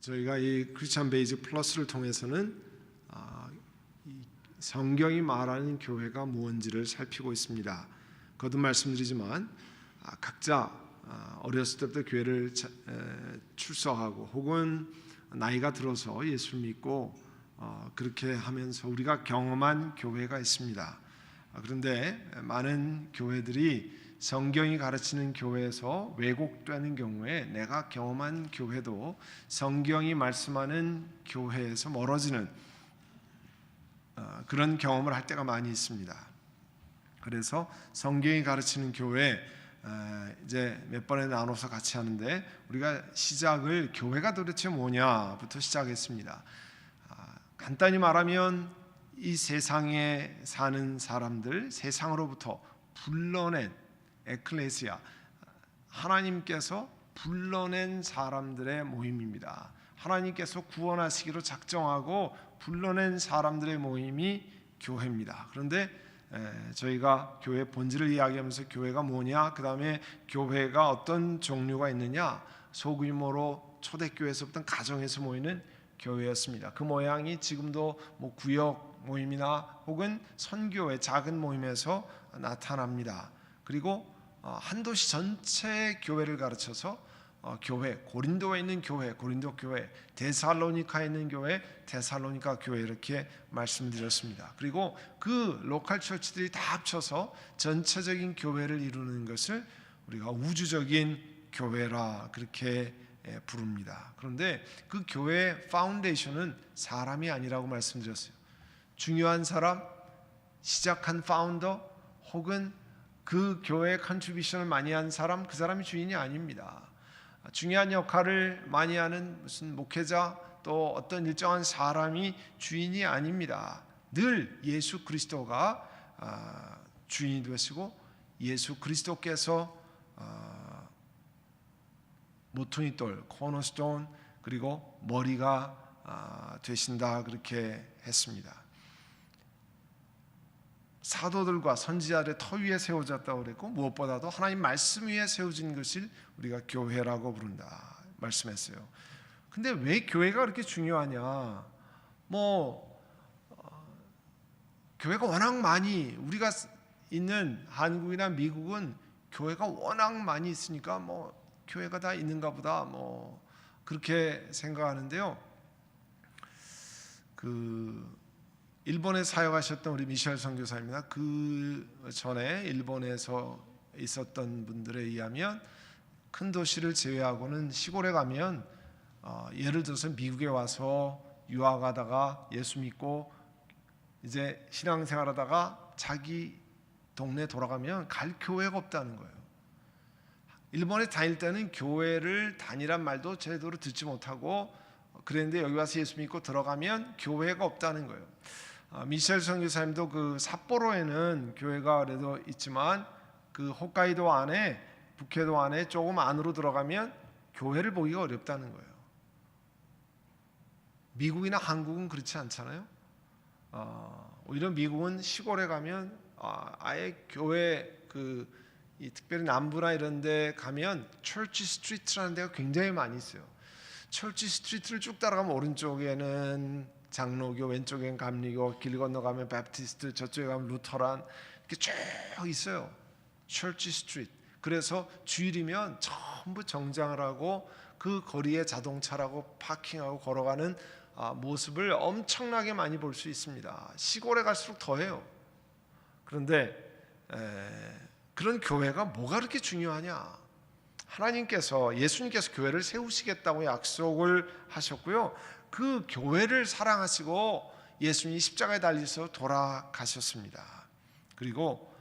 저희가 이 크리스천 베이직 플러스를 통해서는 이 성경이 말하는 교회가 무엇인지를 살피고 있습니다. 거듭 말씀드리지만 각자 어렸을 때부터 교회를 출석하고 혹은 나이가 들어서 예수를 믿고 그렇게 하면서 우리가 경험한 교회가 있습니다. 그런데 많은 교회들이 성경이 가르치는 교회에서 왜곡되는 경우에 내가 경험한 교회도 성경이 말씀하는 교회에서 멀어지는 그런 경험을 할 때가 많이 있습니다. 그래서 성경이 가르치는 교회 이제 몇 번에 나눠서 같이 하는데 우리가 시작을 교회가 도대체 뭐냐부터 시작했습니다. 간단히 말하면 이 세상에 사는 사람들, 세상으로부터 불러낸 에클레시아, 하나님께서 불러낸 사람들의 모임입니다. 하나님께서 구원하시기로 작정하고 불러낸 사람들의 모임이 교회입니다. 그런데 저희가 교회 본질을 이야기하면서 교회가 뭐냐, 그 다음에 교회가 어떤 종류가 있느냐, 소규모로 초대교회에서부터 가정에서 모이는 교회였습니다. 그 모양이 지금도 뭐 구역 모임이나 혹은 선교회 작은 모임에서 나타납니다. 그리고 한 도시 전체의 교회를 가르쳐서 교회, 고린도에 있는 교회, 고린도 교회, 데살로니카에 있는 교회, 데살로니카 교회 이렇게 말씀드렸습니다. 그리고 그 로컬 처치들이 다 합쳐서 전체적인 교회를 이루는 것을 우리가 우주적인 교회라 그렇게 부릅니다. 그런데 그 교회의 파운데이션은 사람이 아니라고 말씀드렸어요. 중요한 사람, 시작한 파운더 혹은 그 교회에 컨트리뷰션을 많이 한 사람, 그 사람이 주인이 아닙니다. 중요한 역할을 많이 하는 무슨 목회자 또 어떤 일정한 사람이 주인이 아닙니다. 늘 예수 그리스도가 주인이 되시고 예수 그리스도께서 모퉁이돌, 코너스톤 그리고 머리가 되신다 그렇게 했습니다. 사도들과 선지자들의 터 위에 세워졌다고 그랬고 무엇보다도 하나님 말씀 위에 세워진 것을 우리가 교회라고 부른다 말씀했어요. 근데 왜 교회가 그렇게 중요하냐? 교회가 워낙 많이 우리가 있는 한국이나 미국은 교회가 워낙 많이 있으니까 교회가 다 있는가 보다 그렇게 생각하는데요. 일본에 사역하셨던 우리 미셸 선교사입니다. 그 전에 일본에서 있었던 분들에 의하면 큰 도시를 제외하고는 시골에 가면 예를 들어서 미국에 와서 유학하다가 예수 믿고 이제 신앙생활하다가 자기 동네 돌아가면 갈 교회가 없다는 거예요. 일본에 다닐 때는 교회를 다니란 말도 제대로 듣지 못하고 그랬는데 여기 와서 예수 믿고 들어가면 교회가 없다는 거예요. 미셸 선교사님도 그 삿포로에는 교회가 그래도 있지만 그 홋카이도 안에 북해도 안에 조금 안으로 들어가면 교회를 보기가 어렵다는 거예요. 미국이나 한국은 그렇지 않잖아요. 오히려 미국은 시골에 가면 아예 교회 이 특별히 남부나 이런 데 가면 철치 스트리트라는 데가 굉장히 많이 있어요. 철치 스트리트를 쭉 따라가면 오른쪽에는 장로교, 왼쪽엔 감리교, 길 건너가면 바프티스트, 저쪽에 가면 루터란 이렇게 쭉 있어요. 철치 스트리트. 그래서 주일이면 전부 정장을 하고 그 거리에 자동차라고 파킹하고 걸어가는 모습을 엄청나게 많이 볼 수 있습니다. 시골에 갈수록 더해요. 그런데 그런 교회가 뭐가 그렇게 중요하냐? 하나님께서 예수님께서 교회를 세우시겠다고 약속을 하셨고요. 그 교회를 사랑하시고 예수님이 십자가에 달리셔서 돌아가셨습니다. 그리고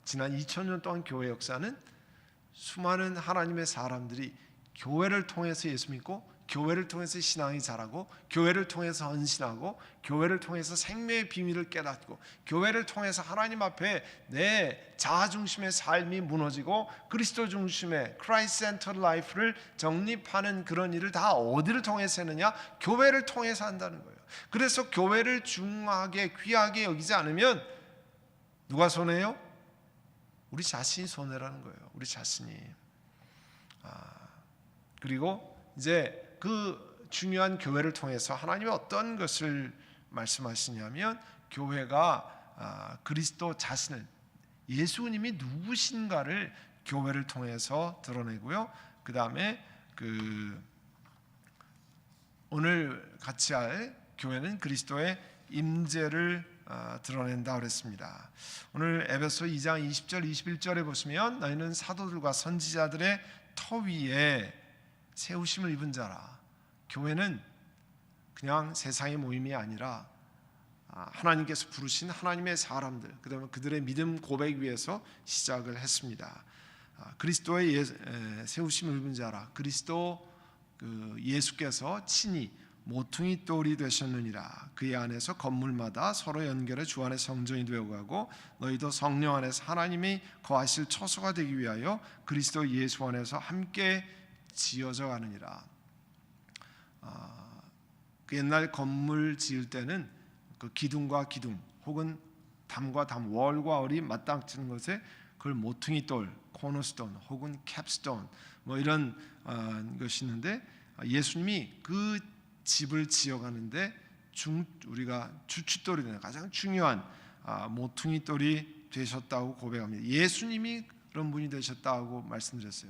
지난 2000년 동안 교회 역사는 수많은 하나님의 사람들이 교회를 통해서 예수 믿고 교회를 통해서 신앙이 자라고 교회를 통해서 헌신하고 교회를 통해서 생명의 비밀을 깨닫고 교회를 통해서 하나님 앞에 내 자아 중심의 삶이 무너지고 그리스도 중심의 Christ Centered Life를 정립하는 그런 일을 다 어디를 통해서 했느냐? 교회를 통해서 한다는 거예요. 그래서 교회를 중하게 귀하게 여기지 않으면 누가 손해요? 우리 자신이 손해라는 거예요. 우리 자신이. 그리고 이제 그 중요한 교회를 통해서 하나님이 어떤 것을 말씀하시냐면 교회가 그리스도 자신을 예수님이 누구신가를 교회를 통해서 드러내고요. 그 다음에 오늘 같이 할 교회는 그리스도의 임재를 드러낸다 그랬습니다. 오늘 에베소 2장 20절 21절에 보시면 너희는 사도들과 선지자들의 터 위에 세우심을 입은 자라. 교회는 그냥 세상의 모임이 아니라 하나님께서 부르신 하나님의 사람들, 그다음에 그들의 믿음 고백 위에서 시작을 했습니다. 그리스도의 세우심을 입은 자라. 그리스도 예수께서 친히 모퉁이 돌이 되셨느니라. 그의 안에서 건물마다 서로 연결해 주 안에 성전이 되어가고 너희도 성령 안에서 하나님이 거하실 처소가 되기 위하여 그리스도 예수 안에서 함께 지어져 가느니라. 그 옛날 건물 지을 때는 그 기둥과 기둥 혹은 담과 담, 월과 월이 맞닥뜨는 것에 그걸 모퉁이 돌, 코너스톤 혹은 캡스톤 뭐 이런 것이 있는데 예수님이 그 집을 지어가는데 우리가 주춧돌이 되는 가장 중요한 모퉁이 돌이 되셨다고 고백합니다. 예수님이 그런 분이 되셨다고 말씀드렸어요.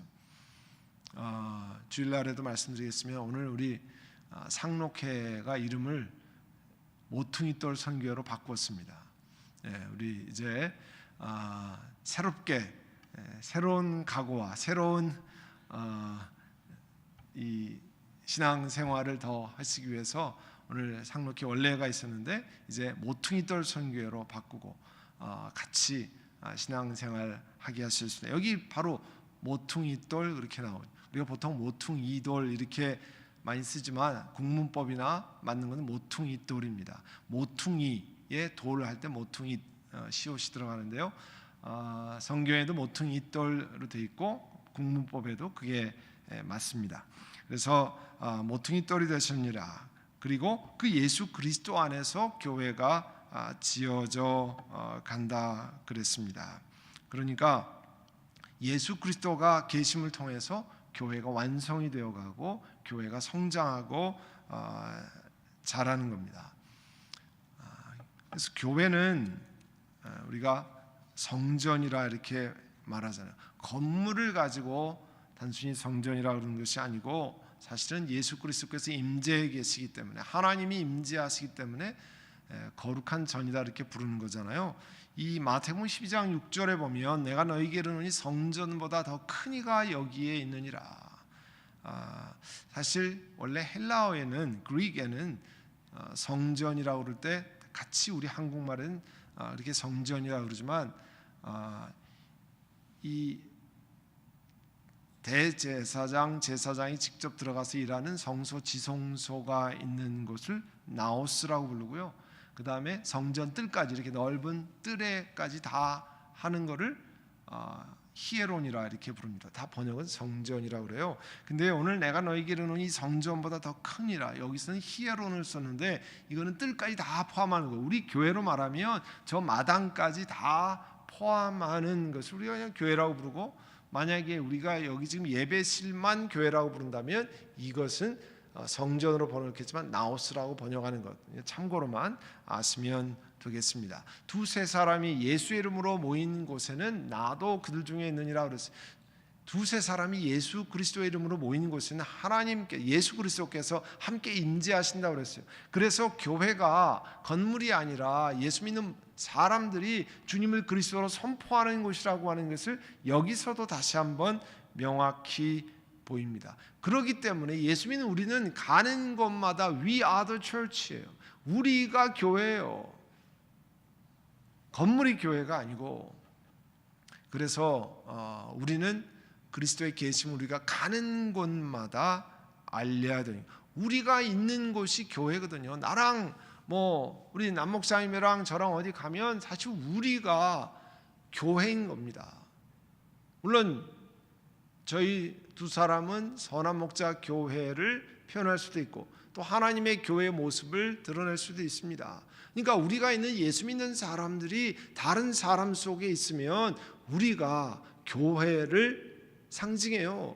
주일날에도 말씀드리겠으면 오늘 우리 상록회가 이름을 모퉁이돌 선교회로 바꿨습니다. 우리 이제 새롭게 새로운 각오와 새로운 이 신앙생활을 더 하시기 위해서 오늘 상록회 원래가 있었는데 이제 모퉁이돌 선교회로 바꾸고 같이 신앙생활 하게 하실 수 있습니다. 여기 바로 모퉁이돌 그렇게 나오죠. 우리가 보통 모퉁이돌 이렇게 많이 쓰지만 국문법이나 맞는 것은 모퉁이돌입니다. 모퉁이에 돌을 할 때 모퉁이 시옷이 들어가는데요. 성경에도 모퉁이돌로 되어 있고 국문법에도 그게 맞습니다. 그래서 모퉁이돌이 되셨느니라. 그리고 그 예수 그리스도 안에서 교회가 지어져 간다 그랬습니다. 그러니까 예수 그리스도가 계심을 통해서 교회가 완성이 되어가고 교회가 성장하고 자라는 겁니다. 그래서 교회는 우리가 성전이라 이렇게 말하잖아요. 건물을 가지고 단순히 성전이라 그러는 것이 아니고 사실은 예수 그리스도께서 임재해 계시기 때문에 하나님이 임재하시기 때문에 거룩한 전이다 이렇게 부르는 거잖아요. 이 마태복음 12장 6절에 보면 내가 너희에게 이르노니 성전보다 더 큰 이가 여기에 있느니라. 사실 원래 헬라어에는 그릭에는 성전이라고 그럴 때 같이 우리 한국말은 이렇게 성전이라고 그러지만 이 대제사장, 제사장이 직접 들어가서 일하는 성소, 지성소가 있는 곳을 나오스라고 부르고요. 그 다음에 성전 뜰까지 이렇게 넓은 뜰에까지 다 하는 거를 히에론이라 이렇게 부릅니다. 다 번역은 성전이라고 그래요. 근데 오늘 내가 너희에게 이르노니 성전보다 더 크니라. 여기서는 히에론을 썼는데 이거는 뜰까지 다 포함하는 거예요. 우리 교회로 말하면 저 마당까지 다 포함하는 것을 우리가 그냥 교회라고 부르고, 만약에 우리가 여기 지금 예배실만 교회라고 부른다면 이것은 성전으로 번역했지만 나오스라고 번역하는 것 참고로만 아시면 되겠습니다. 두세 사람이 예수의 이름으로 모인 곳에는 나도 그들 중에 있느니라 그랬어요. 두세 사람이 예수 그리스도의 이름으로 모인 곳에는 하나님께 예수 그리스도께서 함께 임재하신다고 그랬어요. 그래서 교회가 건물이 아니라 예수 믿는 사람들이 주님을 그리스도로 선포하는 곳이라고 하는 것을 여기서도 다시 한번 명확히 보입니다. 그렇기 때문에 예수 믿는 우리는 가는 곳마다 We are the church예요. 우리가 교회예요. 건물이 교회가 아니고. 그래서 우리는 그리스도의 계심을 우리가 가는 곳마다 알려야 돼요. 우리가 있는 곳이 교회거든요. 나랑 우리 남목사님이랑 저랑 어디 가면 사실 우리가 교회인 겁니다. 물론 저희 두 사람은 선한 목자 교회를 표현할 수도 있고 또 하나님의 교회의 모습을 드러낼 수도 있습니다. 그러니까 우리가 있는 예수 믿는 사람들이 다른 사람 속에 있으면 우리가 교회를 상징해요.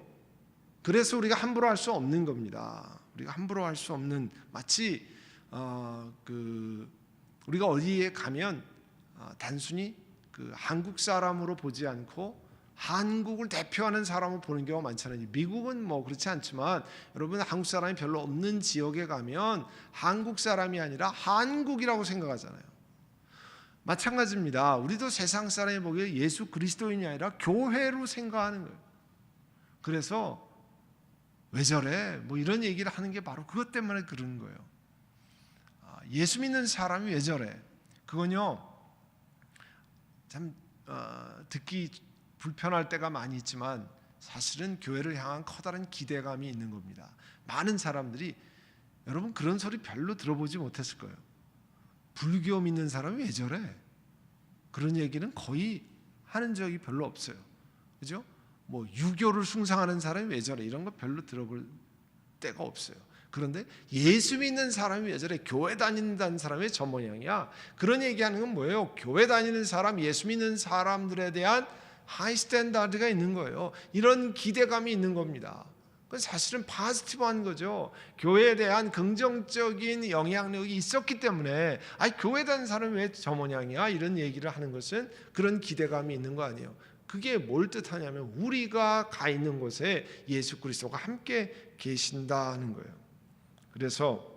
그래서 우리가 함부로 할 수 없는 겁니다. 우리가 함부로 할 수 없는, 마치 우리가 어디에 가면 단순히 한국 사람으로 보지 않고 한국을 대표하는 사람을 보는 경우가 많잖아요. 미국은 뭐 그렇지 않지만 여러분, 한국 사람이 별로 없는 지역에 가면 한국 사람이 아니라 한국이라고 생각하잖아요. 마찬가지입니다. 우리도 세상 사람이 보기에 예수 그리스도인이 아니라 교회로 생각하는 거예요. 그래서 왜 저래? 뭐 이런 얘기를 하는 게 바로 그것 때문에 그러는 거예요. 예수 믿는 사람이 왜 저래? 그건요, 참 듣기 불편할 때가 많이 있지만 사실은 교회를 향한 커다란 기대감이 있는 겁니다. 많은 사람들이, 여러분 그런 소리 별로 들어보지 못했을 거예요. 불교 믿는 사람이 왜 저래? 그런 얘기는 거의 하는 적이 별로 없어요. 그죠? 뭐 유교를 숭상하는 사람이 왜 저래? 이런 거 별로 들어볼 때가 없어요. 그런데 예수 믿는 사람이 왜 저래? 교회 다닌다는 사람이 왜 저 모양이야? 그런 얘기하는 건 뭐예요? 교회 다니는 사람, 예수 믿는 사람들에 대한 하이 스탠다드가 있는 거예요. 이런 기대감이 있는 겁니다. 그건 사실은 파지티브한 거죠. 교회에 대한 긍정적인 영향력이 있었기 때문에, 교회 다니는 사람이 왜 저 모양이야? 이런 얘기를 하는 것은 그런 기대감이 있는 거 아니에요. 그게 뭘 뜻하냐면 우리가 가 있는 곳에 예수 그리스도가 함께 계신다는 거예요. 그래서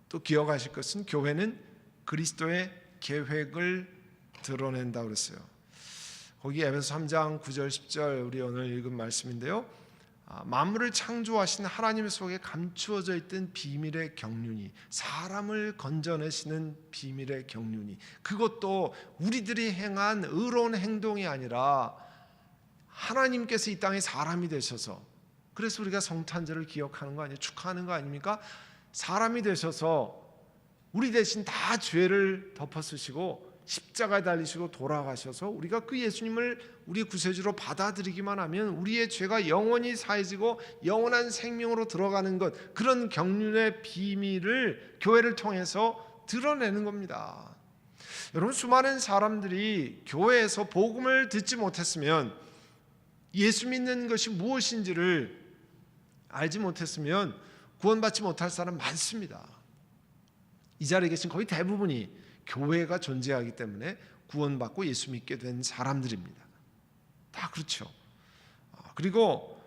또 기억하실 것은 교회는 그리스도의 계획을 드러낸다고 그랬어요. 거기 에베소 3장 9절 10절 우리 오늘 읽은 말씀인데요. 만물을 창조하신 하나님 속에 감추어져 있던 비밀의 경륜이, 사람을 건져내시는 비밀의 경륜이, 그것도 우리들이 행한 의로운 행동이 아니라 하나님께서 이 땅에 사람이 되셔서, 그래서 우리가 성탄절을 기억하는 거 아니에요? 축하하는 거 아닙니까? 사람이 되셔서 우리 대신 다 죄를 덮어쓰시고 십자가에 달리시고 돌아가셔서 우리가 그 예수님을 우리 구세주로 받아들이기만 하면 우리의 죄가 영원히 사해지고 영원한 생명으로 들어가는 것, 그런 경륜의 비밀을 교회를 통해서 드러내는 겁니다. 여러분, 수많은 사람들이 교회에서 복음을 듣지 못했으면, 예수 믿는 것이 무엇인지를 알지 못했으면 구원받지 못할 사람 많습니다. 이 자리에 계신 거의 대부분이 교회가 존재하기 때문에 구원받고 예수 믿게 된 사람들입니다. 다 그렇죠. 그리고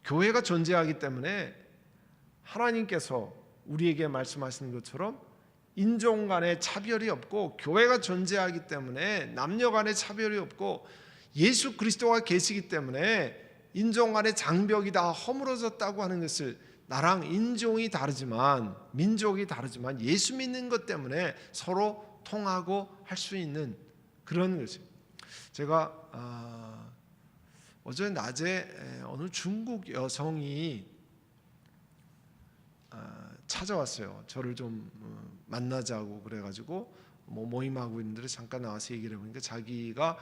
교회가 존재하기 때문에 하나님께서 우리에게 말씀하시는 것처럼 인종 간의 차별이 없고, 교회가 존재하기 때문에 남녀 간의 차별이 없고, 예수 그리스도가 계시기 때문에 인종 간의 장벽이 다 허물어졌다고 하는 것을, 나랑 인종이 다르지만 민족이 다르지만 예수 믿는 것 때문에 서로 통하고 할 수 있는 그런 것이. 제가 어제 낮에 어느 중국 여성이 찾아왔어요. 저를 좀 만나자고 그래가지고 모임하고 있는데 잠깐 나와서 얘기를 해보니까 자기가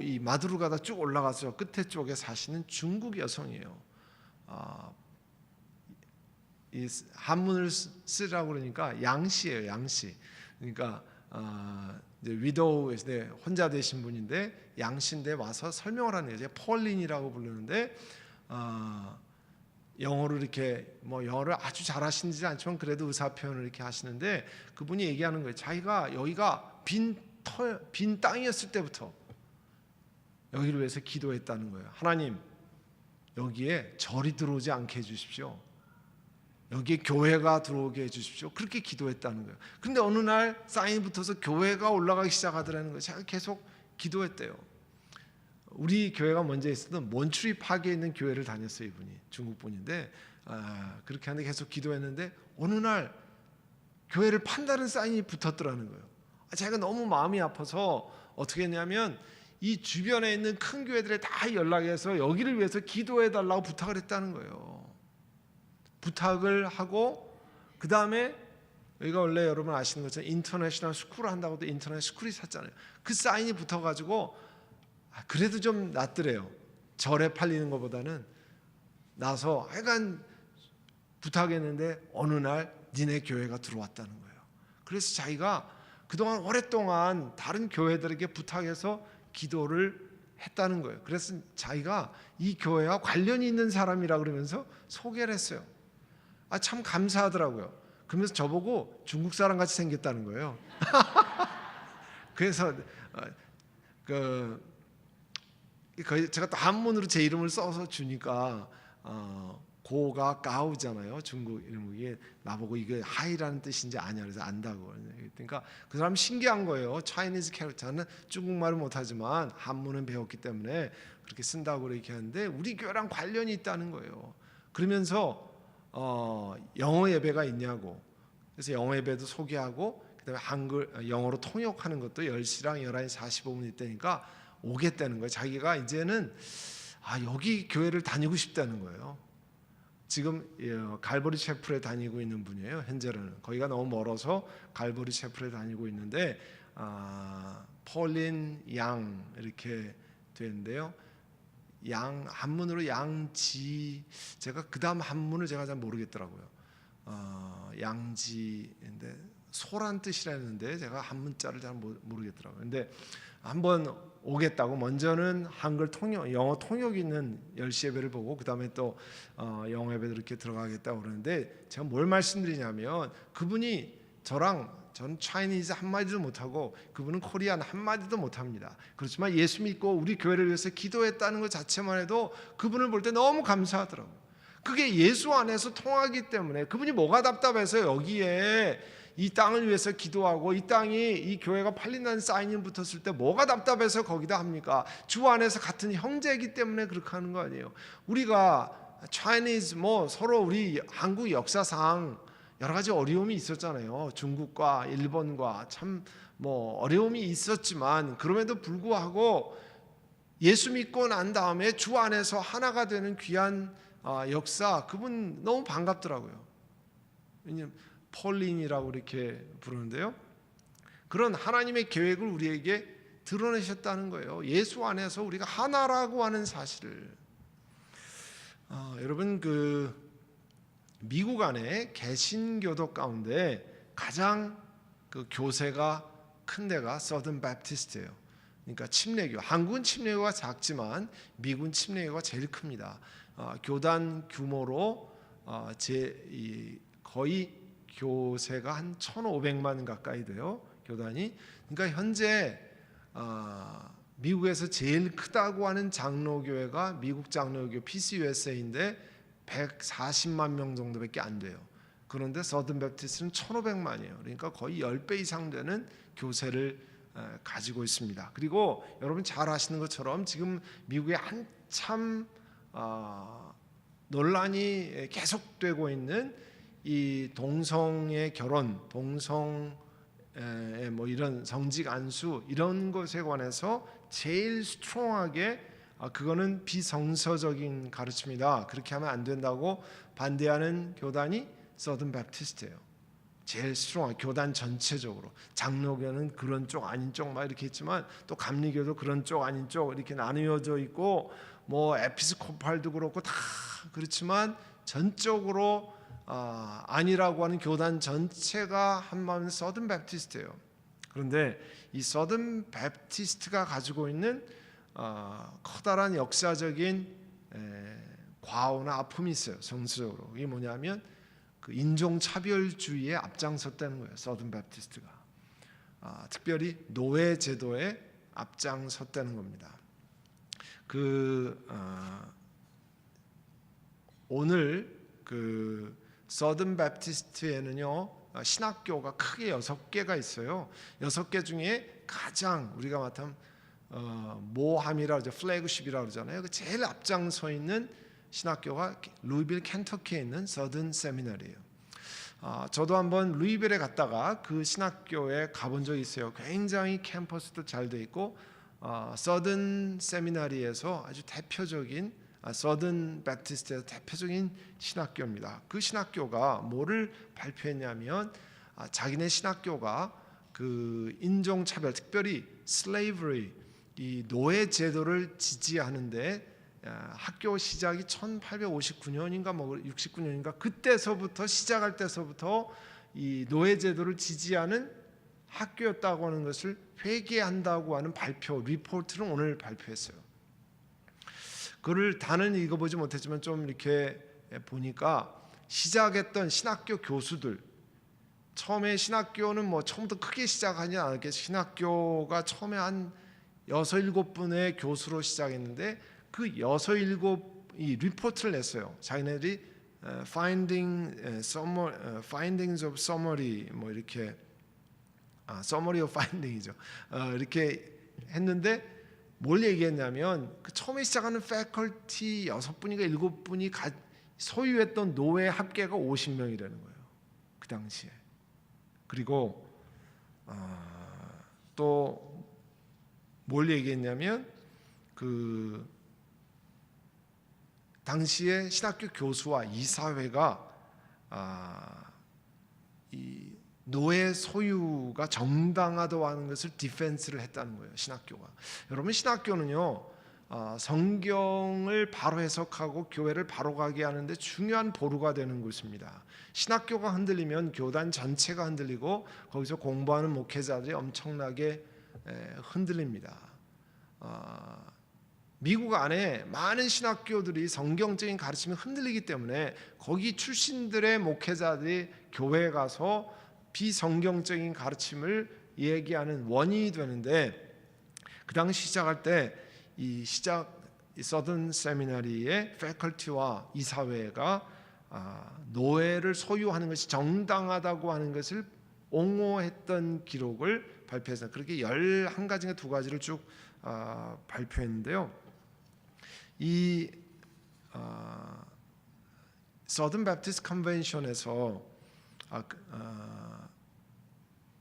이 마두르 가다 쭉 올라가서 끝에 쪽에 사시는 중국 여성이에요. 이 한문을 쓰라고 그러니까 양씨예요, 양씨. 그러니까 이제 위도우, 혼자 되신 분인데 양씨인데 와서 설명을 하는 거예요. 폴린이라고 부르는데 영어를 이렇게 영어를 아주 잘하시는지 않지만 그래도 의사 표현을 이렇게 하시는데, 그분이 얘기하는 거예요. 자기가 여기가 빈 땅이었을 때부터 여기를 위해서 기도했다는 거예요. 하나님, 여기에 절이 들어오지 않게 해주십시오. 여기에 교회가 들어오게 해주십시오. 그렇게 기도했다는 거예요. 그런데 어느 날 사인이 붙어서 교회가 올라가기 시작하더라는 거예요. 제가 계속 기도했대요. 우리 교회가 먼저 있었던 몬트리 파크에 있는 교회를 다녔어요. 이분이 중국 분인데 그렇게 하는데 계속 기도했는데 어느 날 교회를 판다는 사인이 붙었더라는 거예요. 제가 너무 마음이 아파서 어떻게 했냐면 이 주변에 있는 큰 교회들에 다 연락해서 여기를 위해서 기도해 달라고 부탁을 했다는 거예요. 부탁을 하고 그 다음에 여기가 원래 여러분 아시는 것처럼 인터내셔널 스쿨을 한다고도 인터내셔널 스쿨이 샀잖아요. 그 사인이 붙어가지고 그래도 좀 낫더래요. 절에 팔리는 것보다는 나서 하여간 부탁했는데 어느 날 니네 교회가 들어왔다는 거예요. 그래서 자기가 그동안 오랫동안 다른 교회들에게 부탁해서 기도를 했다는 거예요. 그래서 자기가 이 교회와 관련이 있는 사람이라 그러면서 소개를 했어요. 참 감사하더라고요. 그러면서 저보고 중국 사람 같이 생겼다는 거예요. 그래서 제가 또 한문으로 제 이름을 써서 주니까 고가 가우잖아요. 중국 이름이. 나보고 이게 하이라는 뜻인지 아냐 그래서 안다고. 그러니까 그 사람 신기한 거예요. 차이니즈 캐릭터는 중국말을 못하지만 한문은 배웠기 때문에 그렇게 쓴다고 이렇게 하는데 우리 교회랑 관련이 있다는 거예요. 그러면서 영어 예배가 있냐고. 그래서 영어 예배도 소개하고 그다음에 영어로 통역하는 것도 10시랑 11시 45분 있다니까 오겠다는 거예요. 자기가 이제는 여기 교회를 다니고 싶다는 거예요. 지금 갈보리 채플에 다니고 있는 분이에요. 현재는 거기가 너무 멀어서 갈보리 채플에 다니고 있는데 폴린 양 이렇게 되는데요. 양 한문으로 양지 제가 그다음 한문을 제가 잘 모르겠더라고요. 양지인데 소란 뜻이라는데 제가 한문자를 잘 모르겠더라고요. 근데 한번 오겠다고 먼저는 한글 통역, 영어 통역 있는 10시 예배를 보고 그 다음에 또 영어 예배도 이렇게 들어가겠다고 그러는데 제가 뭘 말씀드리냐면 그분이 전 차이니즈 한마디도 못하고 그분은 코리안 한마디도 못합니다. 그렇지만 예수 믿고 우리 교회를 위해서 기도했다는 것 자체만 해도 그분을 볼 때 너무 감사하더라고요. 그게 예수 안에서 통하기 때문에 그분이 뭐가 답답해서 여기에 이 땅을 위해서 기도하고 이 땅이 이 교회가 팔린다는 사인이 붙었을 때 뭐가 답답해서 거기다 합니까? 주 안에서 같은 형제이기 때문에 그렇게 하는 거 아니에요. 우리가 차이니즈 서로 우리 한국 역사상 여러 가지 어려움이 있었잖아요. 중국과 일본과 참 어려움이 있었지만 그럼에도 불구하고 예수 믿고 난 다음에 주 안에서 하나가 되는 귀한 역사 그분 너무 반갑더라고요. 왜냐면 폴린이라고 이렇게 부르는데요. 그런 하나님의 계획을 우리에게 드러내셨다는 거예요. 예수 안에서 우리가 하나라고 하는 사실을. 여러분 미국 안에 개신교도 가운데 가장 교세가 큰 데가 서든 바프티스트예요. 그러니까 침례교. 한국은 침례교가 작지만 미국은 침례교가 제일 큽니다. 교단 규모로 거의 교세가 한 1,500만 가까이 돼요. 교단이. 그러니까 현재 미국에서 제일 크다고 하는 장로교회가 미국 장로교 PCUSA인데 140만 명 정도밖에 안 돼요. 그런데 서든 베프티스트는 1,500만이에요. 그러니까 거의 10배 이상 되는 교세를 가지고 있습니다. 그리고 여러분 잘 아시는 것처럼 지금 미국에 한참 논란이 계속되고 있는 이 동성의 결혼, 동성의 이런 성직 안수 이런 것에 관해서 제일 스트롱하게 그거는 비성서적인 가르침이다. 그렇게 하면 안 된다고 반대하는 교단이 서든 바프티스트예요. 제일 스트롱한 교단 전체적으로. 장로교는 그런 쪽 아닌 쪽 막 이렇게 있지만 또 감리교도 그런 쪽 아닌 쪽 이렇게 나누어져 있고 에피스코팔도 그렇고 다 그렇지만 전적으로 아니라고 하는 교단 전체가 한마음은 서든 바프티스트예요. 그런데 이 서든 바프티스트가 가지고 있는 커다란 역사적인 과오나 아픔이 있어요. 성수적으로. 이게 뭐냐면 인종차별주의에 앞장섰다는 거예요. 서든 바프티스트가. 특별히 노예 제도에 앞장섰다는 겁니다. 오늘 서든 바프티스트에는요 신학교가 크게 6개가 있어요. 6개 중에 가장 우리가 말하면 모함이라고 하죠. 플래그십이라고 그러잖아요. 제일 앞장서 있는 신학교가 루이빌 켄터키에 있는 서든 세미나리예요. 저도 한번 루이빌에 갔다가 그 신학교에 가본 적이 있어요. 굉장히 캠퍼스도 잘 돼 있고 서든 세미나리에서 아주 대표적인 서든 바프티스트에서 대표적인 신학교입니다. 그 신학교가 뭐를 발표했냐면 자기네 신학교가 인종차별, 특별히 slavery, 이 노예 제도를 지지하는데 학교 시작이 1859년인가 69년인가 그때서부터 시작할 때서부터 이 노예 제도를 지지하는 학교였다고 하는 것을 회개한다고 하는 발표, 리포트를 오늘 발표했어요. 그를 다는 읽어보지 못했지만 좀 이렇게 보니까 시작했던 신학교 교수들, 처음에 신학교는 뭐 처음부터 크게 시작하지 않았겠죠. 신학교가 처음에 한 6, 7분의 교수로 시작했는데 그 6, 7이 리포트를 냈어요. 자기네들이 findings of summary 뭐 이렇게 summary of finding이죠. 이렇게 했는데 뭘 얘기했냐면 그 처음에 시작하는 패컬티 6분인가 7분이 소유했던 노예 합계가 50명이라는 거예요. 그 당시에. 그리고 또 뭘 얘기했냐면 그 당시에 신학교 교수와 이사회가 이 노예 소유가 정당하다고 하는 것을 디펜스를 했다는 거예요. 신학교가. 여러분 신학교는요 성경을 바로 해석하고 교회를 바로 가게 하는데 중요한 보루가 되는 곳입니다. 신학교가 흔들리면 교단 전체가 흔들리고 거기서 공부하는 목회자들이 엄청나게 흔들립니다. 미국 안에 많은 신학교들이 성경적인 가르침이 흔들리기 때문에 거기 출신들의 목회자들이 교회에 가서 비성경적인 가르침을 얘기하는 원인이 되는데 그 당시 시작할 때 이 서던 세미나리의 패컬티와 이사회가 노예를 소유하는 것이 정당하다고 하는 것을 옹호했던 기록을 발표해서 그렇게 11가지인가 2가지를 쭉 발표했는데요. 이 서던 베프티스트 컨벤션에서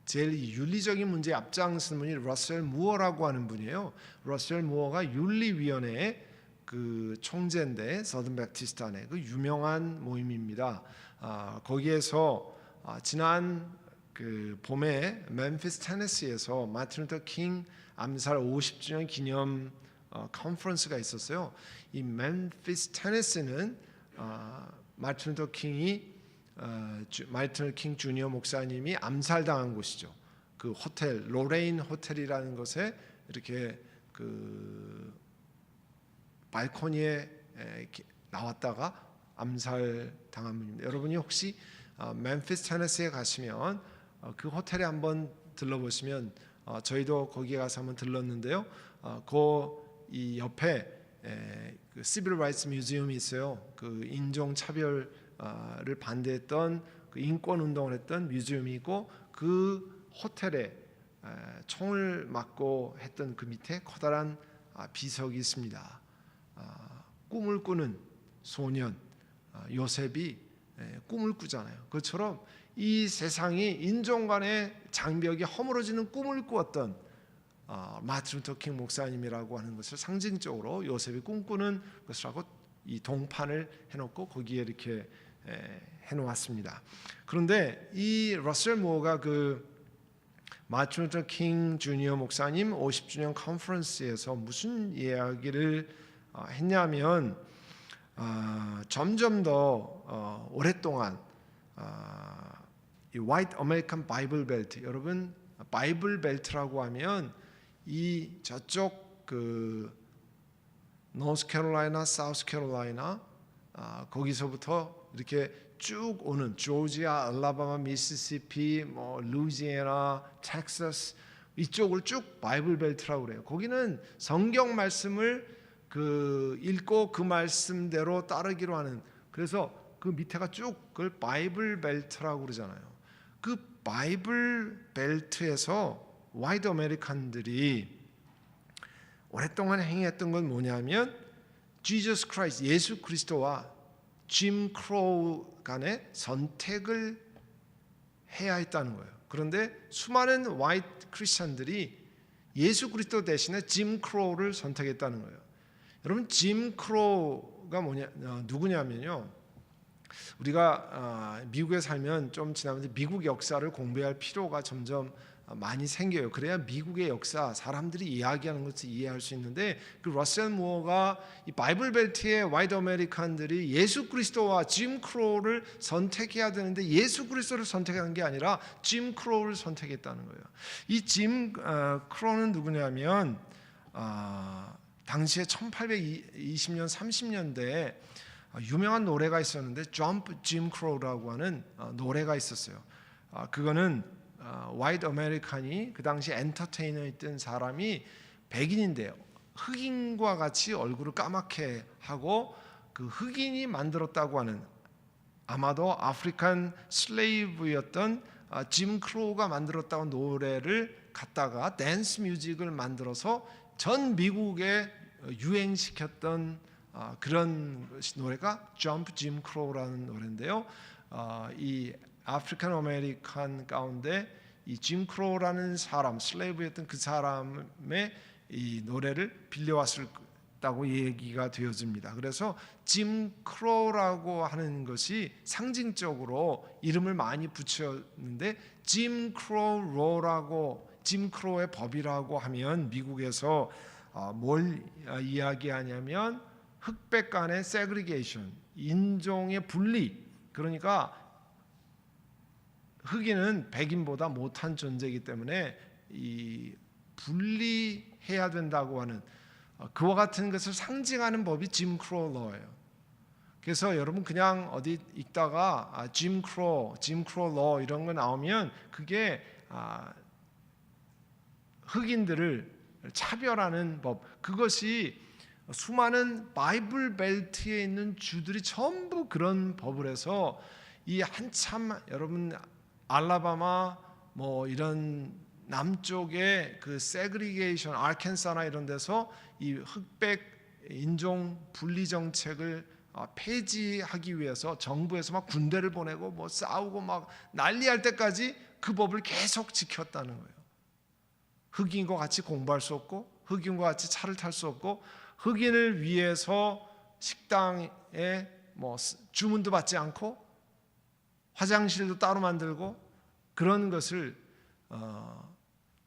제일 윤리적인 문제에 앞장서는 분이 러셀 무어라고 하는 분이에요. 러셀 무어가 윤리위원회의 그 총재인데 서던 베프티스트 안에 그 유명한 모임입니다. 거기에서 지난 그 봄에 멤피스 테네시에서 마틴 루터 킹 암살 50주년 기념 컨퍼런스가 있었어요. 이 멤피스 테네시는 마틴 루터 킹이 마틴 루터 킹 주니어 목사님이 암살당한 곳이죠. 그 호텔 로레인 호텔이라는 곳에 이렇게 그 발코니에 나왔다가 암살당한 분입니다. 여러분이 혹시 멤피스 테네시에 가시면 그 호텔에 한번 들러보시면 저희도 거기에 가서 한번 들렀는데요. 이 옆에 그 시빌 라이츠 뮤지엄이 있어요. 그 인종 차별을 반대했던 그 인권 운동을 했던 뮤지엄이 있고 그 호텔에 총을 맞고 했던 그 밑에 커다란 비석이 있습니다. 꿈을 꾸는 소년 요셉이 꿈을 꾸잖아요. 그처럼 이 세상이 인종 간의 장벽이 허물어지는 꿈을 꾸었던 마틴 루터 킹 목사님이라고 하는 것을 상징적으로 요셉이 꿈꾸는 것이라고 이 동판을 해놓고 거기에 이렇게 해놓았습니다. 그런데 이 러셀 무어가 그 마틴 루터 킹 주니어 목사님 50주년 컨퍼런스에서 무슨 이야기를 했냐면 점점 더 오랫동안 이 화이트 아메리칸 바이블 벨트, 여러분 바이블 벨트라고 하면 이 저쪽 그 노스캐롤라이나, 사우스캐롤라이나 거기서부터 이렇게 쭉 오는 조지아, 알라바마, 미시시피, 뭐 루이지애나, 텍사스 이쪽을 쭉 바이블 벨트라고 그래요. 거기는 성경 말씀을 그 읽고 그 말씀대로 따르기로 하는, 그래서 그 밑에가 쭉 그걸 바이블 벨트라고 그러잖아요. 그 바이블 벨트에서 화이트 아메리칸들이 오랫동안 행했던 건 뭐냐면 지저스 크라이스트, 예수 그리스도와 짐 크로우 간의 선택을 해야 했다는 거예요. 그런데 수많은 화이트 크리스천들이 예수 그리스도 대신에 짐 크로우를 선택했다는 거예요. 여러분 짐 크로우가 누구냐면요. 우리가 미국에 살면 좀 지나면서 미국 역사를 공부할 필요가 점점 많이 생겨요. 그래야 미국의 역사, 사람들이 이야기하는 것을 이해할 수 있는데, 그 러셀 무어가 이 바이블 벨트의 화이트 아메리칸들이 예수 그리스도와 짐 크로우를 선택해야 되는데 예수 그리스도를 선택한 게 아니라 짐 크로우를 선택했다는 거예요. 이 짐 크로우는 누구냐면 당시에 1820년 30년대에 유명한 노래가 있었는데 Jump Jim Crow라고 하는 노래가 있었어요. 그거는 화이트 아메리칸이 그 당시 엔터테이너였던 사람이 백인인데 흑인과 같이 얼굴을 까맣게 하고 그 흑인이 만들었다고 하는, 아마도 아프리칸 슬레이브였던 짐 크로우가 만들었다고 노래를 갖다가 댄스 뮤직을 만들어서 전 미국에 유행시켰던 그런 노래가 Jump Jim Crow라는 노래인데요. 이 아프리칸 아메리칸 가운데 이 짐 크로우라는 사람, 슬레이브였던 그 사람의 이 노래를 빌려왔다고 얘기가 되어집니다. 그래서 짐 크로우라고 하는 것이 상징적으로 이름을 많이 붙였는데, 짐 크로우 로라고, 짐 크로우의 법이라고 하면 미국에서 뭘 이야기하냐면 흑백 간의 세그리게이션, 인종의 분리. 그러니까 흑인은 백인보다 못한 존재이기 때문에 이 분리해야 된다고 하는 그와 같은 것을 상징하는 법이 짐 크로우 러예요. 그래서 여러분 그냥 어디 읽다가 짐 크로우 러 이런 거 나오면 그게 흑인들을 차별하는 법, 그것이 수많은 바이블 벨트에 있는 주들이 전부 그런 법을 해서 이 한참 여러분 알라바마 뭐 이런 남쪽의 그 세그리게이션, 아르칸사나 이런 데서 이 흑백 인종 분리 정책을 폐지하기 위해서 정부에서 막 군대를 보내고 뭐 싸우고 막 난리할 때까지 그 법을 계속 지켰다는 거예요. 흑인과 같이 공부할 수 없고, 흑인과 같이 차를 탈 수 없고, 흑인을 위해서 식당에 뭐 주문도 받지 않고 화장실도 따로 만들고, 그런 것을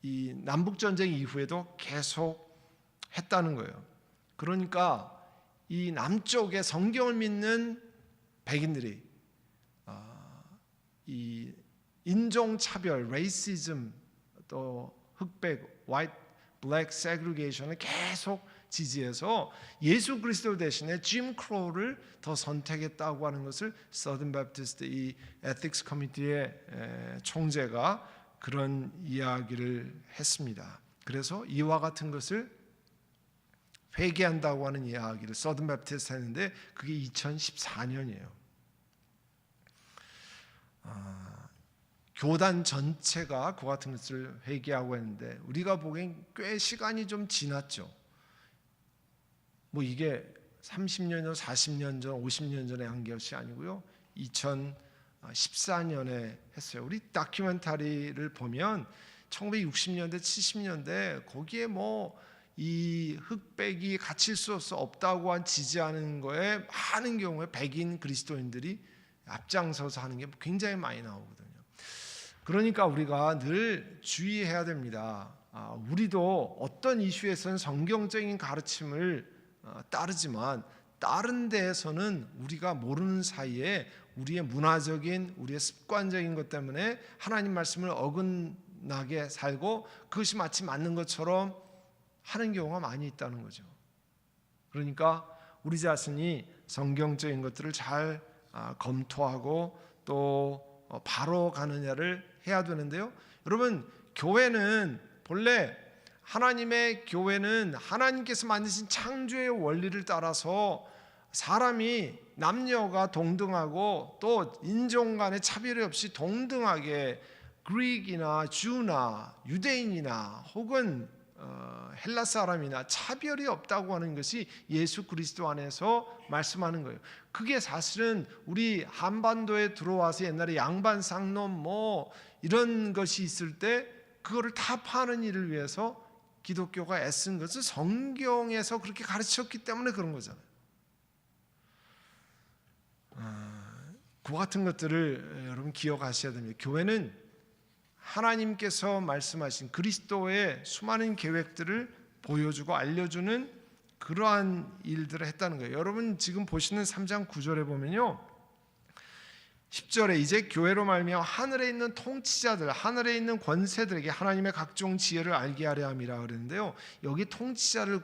이 남북 전쟁 이후에도 계속 했다는 거예요. 그러니까 이 남쪽에 성경을 믿는 백인들이 이 인종 차별, 레이시즘, 또 흑백, 화이트, 블랙 세그리게이션을 계속 지지해서 예수 그리스도 대신에 짐 크로우를 더 선택했다고 하는 것을 서든 베프티스트 이 에틱스 커미티의 총재가 그런 이야기를 했습니다. 그래서 이와 같은 것을 회개한다고 하는 이야기를 서든 베프티스트 했는데 그게 2014년이에요. 교단 전체가 그 같은 것을 회개하고 했는데 우리가 보기엔 꽤 시간이 좀 지났죠. 뭐 이게 30년 전, 40년 전, 50년 전에 한 것이 아니고요. 2014년에 했어요. 우리 다큐멘터리를 보면 1960년대, 70년대 거기에 뭐 이 흑백이 갇힐 수 없다고 한 지지하는 거에 많은 경우에 백인 그리스도인들이 앞장서서 하는 게 굉장히 많이 나오거든요. 그러니까 우리가 늘 주의해야 됩니다. 우리도 어떤 이슈에서는 성경적인 가르침을 따르지만 다른 데에서는 우리가 모르는 사이에 우리의 문화적인, 우리의 습관적인 것 때문에 하나님 말씀을 어긋나게 살고 그것이 마치 맞는 것처럼 하는 경우가 많이 있다는 거죠. 그러니까 우리 자신이 성경적인 것들을 잘 검토하고 또 바로 가느냐를 해야 되는데요. 여러분, 교회는 본래 하나님의 교회는 하나님께서 만드신 창조의 원리를 따라서 사람이 남녀가 동등하고 또 인종 간의 차별이 없이 동등하게 그릭이나 주나 유대인이나 혹은 헬라 사람이나 차별이 없다고 하는 것이 예수 그리스도 안에서 말씀하는 거예요. 그게 사실은 우리 한반도에 들어와서 옛날에 양반 상놈 뭐 이런 것이 있을 때 그거를 타파하는 일을 위해서 기독교가 애쓴 것은 성경에서 그렇게 가르쳤기 때문에 그런 거잖아요. 그와 같은 것들을 여러분 기억하셔야 됩니다. 교회는 하나님께서 말씀하신 그리스도의 수많은 계획들을 보여주고 알려주는 그러한 일들을 했다는 거예요. 여러분 지금 보시는 3장 9절에 보면요, 10절에 이제 교회로 말미암아 하늘에 있는 통치자들, 하늘에 있는 권세들에게 하나님의 각종 지혜를 알게 하려 함이라 그랬는데요, 여기 통치자를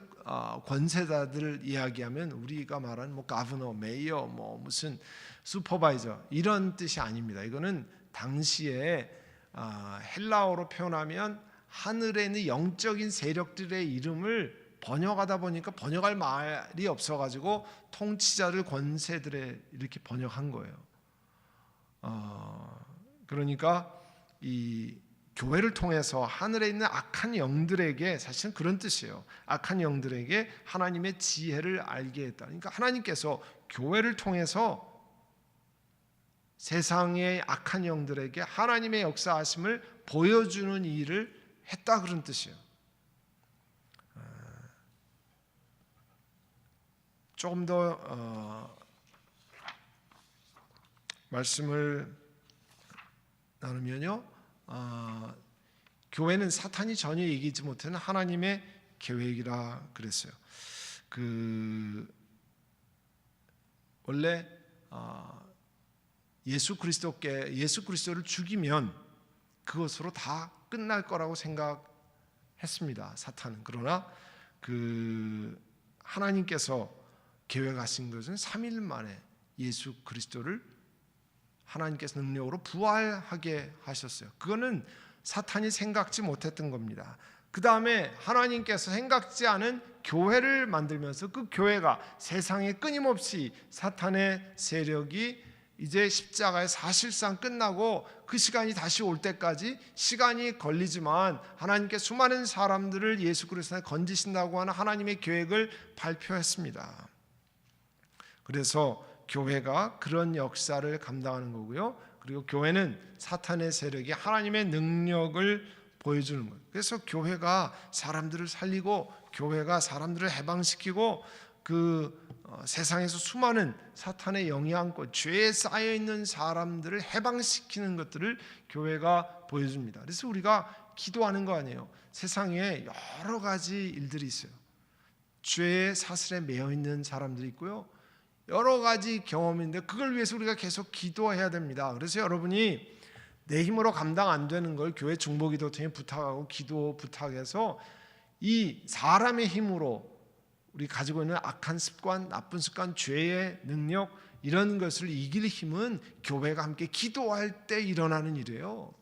권세자들을 이야기하면 우리가 말하는 뭐 가버너, 메이어, 뭐 무슨 슈퍼바이저 이런 뜻이 아닙니다. 이거는 당시에 헬라어로 표현하면 하늘에 있는 영적인 세력들의 이름을 번역하다 보니까 번역할 말이 없어가지고 통치자들, 권세들에 이렇게 번역한 거예요. 그러니까 이 교회를 통해서 하늘에 있는 악한 영들에게, 사실은 그런 뜻이에요. 악한 영들에게 하나님의 지혜를 알게 했다. 그러니까 하나님께서 교회를 통해서 세상의 악한 영들에게 하나님의 역사하심을 보여주는 일을 했다, 그런 뜻이에요. 조금 더 말씀을 나누면요, 교회는 사탄이 전혀 이기지 못하는 하나님의 계획이라 그랬어요. 원래 예수 그리스도를 죽이면 그것으로 다 끝날 거라고 생각했습니다, 사탄은. 그러나 하나님께서 계획하신 것은 3일 만에 예수 그리스도를 하나님께서 능력으로 부활하게 하셨어요. 그거는 사탄이 생각지 못했던 겁니다. 그 다음에 하나님께서 생각지 않은 교회를 만들면서 그 교회가 세상에 끊임없이 사탄의 세력이 이제 십자가에 사실상 끝나고 그 시간이 다시 올 때까지 시간이 걸리지만 하나님께 수많은 사람들을 예수 그리스도에 건지신다고 하는 하나님의 계획을 발표했습니다. 그래서 교회가 그런 역사를 감당하는 거고요. 그리고 교회는 사탄의 세력이 하나님의 능력을 보여주는 거예요. 그래서 교회가 사람들을 살리고 교회가 사람들을 해방시키고 세상에서 수많은 사탄의 영향권, 죄에 쌓여 있는 사람들을 해방시키는 것들을 교회가 보여줍니다. 그래서 우리가 기도하는 거 아니에요. 세상에 여러 가지 일들이 있어요. 죄의 사슬에 매여 있는 사람들이 있고요, 여러 가지 경험인데 그걸 위해서 우리가 계속 기도해야 됩니다. 그래서 여러분이 내 힘으로 감당 안 되는 걸 교회 중보기도 통해 부탁하고 기도 부탁해서 이 사람의 힘으로 우리 가지고 있는 악한 습관, 나쁜 습관, 죄의 능력, 이런 것을 이길 힘은 교회가 함께 기도할 때 일어나는 일이에요.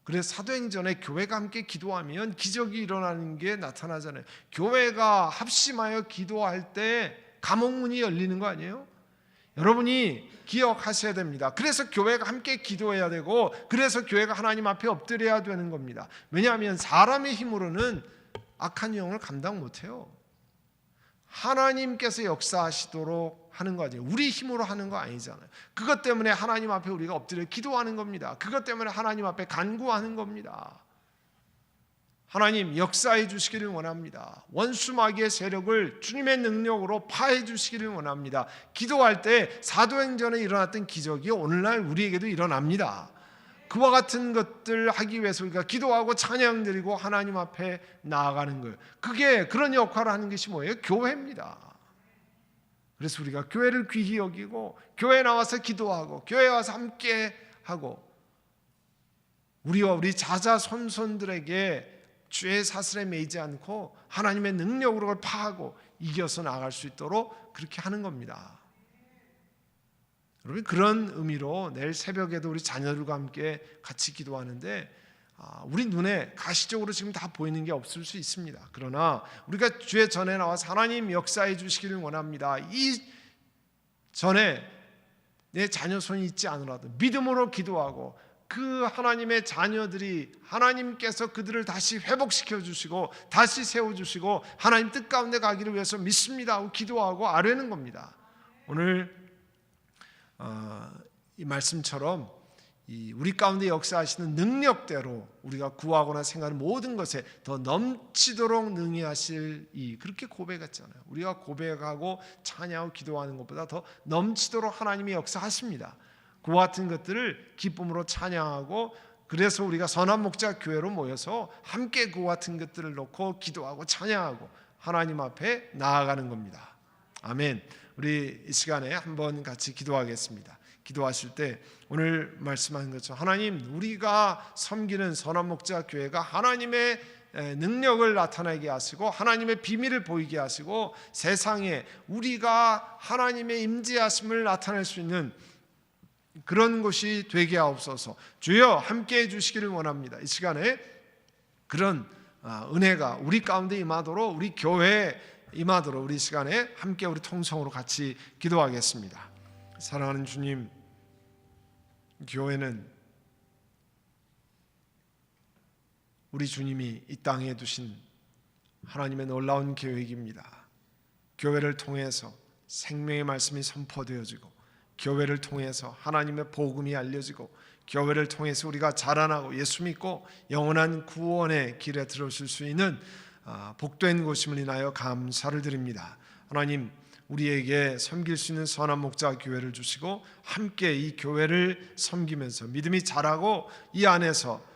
그래서 사도행전에 교회가 함께 기도하면 기적이 일어나는 게 나타나잖아요. 교회가 합심하여 기도할 때 감옥문이 열리는 거 아니에요? 여러분이 기억하셔야 됩니다. 그래서 교회가 함께 기도해야 되고, 그래서 교회가 하나님 앞에 엎드려야 되는 겁니다. 왜냐하면 사람의 힘으로는 악한 영을 감당 못해요. 하나님께서 역사하시도록 하는 거 아니에요. 우리 힘으로 하는 거 아니잖아요. 그것 때문에 하나님 앞에 우리가 엎드려 기도하는 겁니다. 그것 때문에 하나님 앞에 간구하는 겁니다. 하나님 역사해 주시기를 원합니다. 원수 마귀의 세력을 주님의 능력으로 파해 주시기를 원합니다. 기도할 때 사도행전에 일어났던 기적이 오늘날 우리에게도 일어납니다. 그와 같은 것들 하기 위해서 우리가 기도하고 찬양 드리고 하나님 앞에 나아가는 거예요. 그런 역할을 하는 것이 뭐예요? 교회입니다. 그래서 우리가 교회를 귀히 여기고 교회에 나와서 기도하고 교회에 와서 함께 하고 우리와 우리 자자손손들에게 죄의 사슬에 매이지 않고 하나님의 능력으로 그걸 파하고 이겨서 나아갈 수 있도록 그렇게 하는 겁니다. 여러분, 그런 의미로 내일 새벽에도 우리 자녀들과 함께 같이 기도하는데 우리 눈에 가시적으로 지금 다 보이는 게 없을 수 있습니다. 그러나 우리가 주의 전에 나와서 하나님 역사해 주시기를 원합니다. 이 전에 내 자녀 손이 있지 않으라도 믿음으로 기도하고 그 하나님의 자녀들이 하나님께서 그들을 다시 회복시켜 주시고 다시 세워 주시고 하나님 뜻 가운데 가기를 위해서 믿습니다 하고 기도하고 아뢰는 겁니다. 오늘 이 말씀처럼 우리 가운데 역사하시는 능력대로 우리가 구하거나 생각하는 모든 것에 더 넘치도록 능히 하실 그렇게 고백했잖아요. 우리가 고백하고 찬양하고 기도하는 것보다 더 넘치도록 하나님이 역사하십니다. 그와 같은 것들을 기쁨으로 찬양하고 그래서 우리가 선한 목자 교회로 모여서 함께 그와 같은 것들을 놓고 기도하고 찬양하고 하나님 앞에 나아가는 겁니다. 아멘. 우리 이 시간에 한번 같이 기도하겠습니다. 기도하실 때 오늘 말씀하신 것처럼 하나님, 우리가 섬기는 선한 목자 교회가 하나님의 능력을 나타나게 하시고 하나님의 비밀을 보이게 하시고 세상에 우리가 하나님의 임재하심을 나타낼 수 있는 그런 곳이 되게 하옵소서. 주여 함께해 주시기를 원합니다. 이 시간에 그런 은혜가 우리 가운데 임하도록, 우리 교회에 임하도록 우리 시간에 함께 우리 통성으로 같이 기도하겠습니다. 사랑하는 주님, 교회는 우리 주님이 이 땅에 두신 하나님의 놀라운 계획입니다. 교회를 통해서 생명의 말씀이 선포되어지고, 교회를 통해서 하나님의 복음이 알려지고, 교회를 통해서 우리가 자라나고 예수 믿고 영원한 구원의 길에 들어설 수 있는 복된 곳임을 인하여 감사를 드립니다. 하나님, 우리에게 섬길 수 있는 선한 목자 교회를 주시고 함께 이 교회를 섬기면서 믿음이 자라고 이 안에서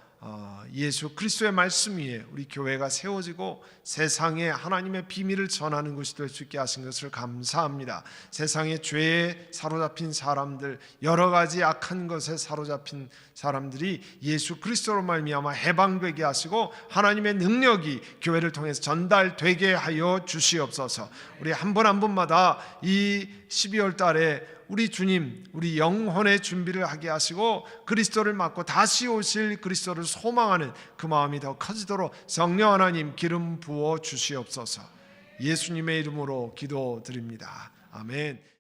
예수 그리스도의 말씀 위에 우리 교회가 세워지고 세상에 하나님의 비밀을 전하는 것이 될 수 있게 하신 것을 감사합니다. 세상의 죄에 사로잡힌 사람들, 여러 가지 악한 것에 사로잡힌 사람들이 예수 그리스도로 말미암아 해방되게 하시고 하나님의 능력이 교회를 통해서 전달되게 하여 주시옵소서. 우리 한 분 한 분마다 이 12월 달에 우리 주님, 우리 영혼의 준비를 하게 하시고 그리스도를 맞고 다시 오실 그리스도를 소망하는 그 마음이 더 커지도록 성령 하나님 기름 부어 주시옵소서. 예수님의 이름으로 기도드립니다. 아멘.